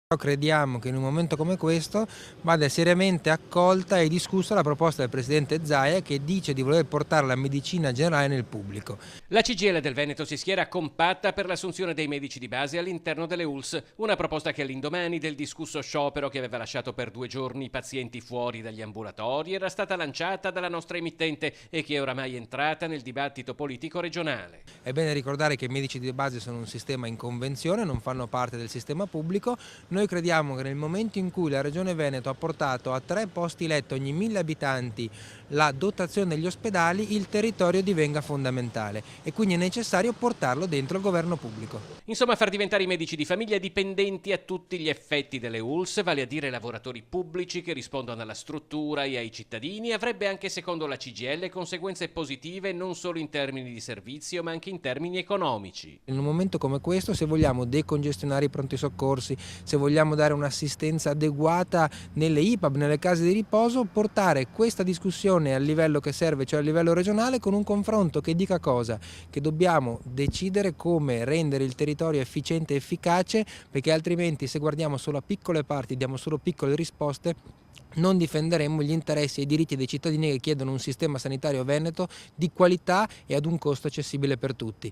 Però crediamo che in un momento come questo vada seriamente accolta e discussa la proposta del Presidente Zaia, che dice di voler portare la medicina generale nel pubblico. La CGIL del Veneto si schiera compatta per l'assunzione dei medici di base all'interno delle ULS, una proposta che all'indomani del discusso sciopero che aveva lasciato per 2 giorni i pazienti fuori dagli ambulatori era stata lanciata dalla nostra emittente e che è oramai entrata nel dibattito politico regionale. È bene ricordare che i medici di base sono un sistema in convenzione, non fanno parte del sistema pubblico. Noi crediamo che nel momento in cui la Regione Veneto ha portato a 3 posti letto ogni 1000 abitanti la dotazione degli ospedali, il territorio divenga fondamentale e quindi è necessario portarlo dentro il governo pubblico. Insomma, far diventare i medici di famiglia dipendenti a tutti gli effetti delle ULS, vale a dire lavoratori pubblici che rispondono alla struttura e ai cittadini, avrebbe anche secondo la CGIL conseguenze positive non solo in termini di servizio ma anche in termini economici. In un momento come questo, se vogliamo decongestionare i pronti soccorsi, se vogliamo dare un'assistenza adeguata nelle IPAB, nelle case di riposo, portare questa discussione al livello che serve, cioè a livello regionale, con un confronto che dica cosa? Che dobbiamo decidere come rendere il territorio efficiente e efficace, perché altrimenti se guardiamo solo a piccole parti, diamo solo piccole risposte, non difenderemo gli interessi e i diritti dei cittadini che chiedono un sistema sanitario veneto di qualità e ad un costo accessibile per tutti.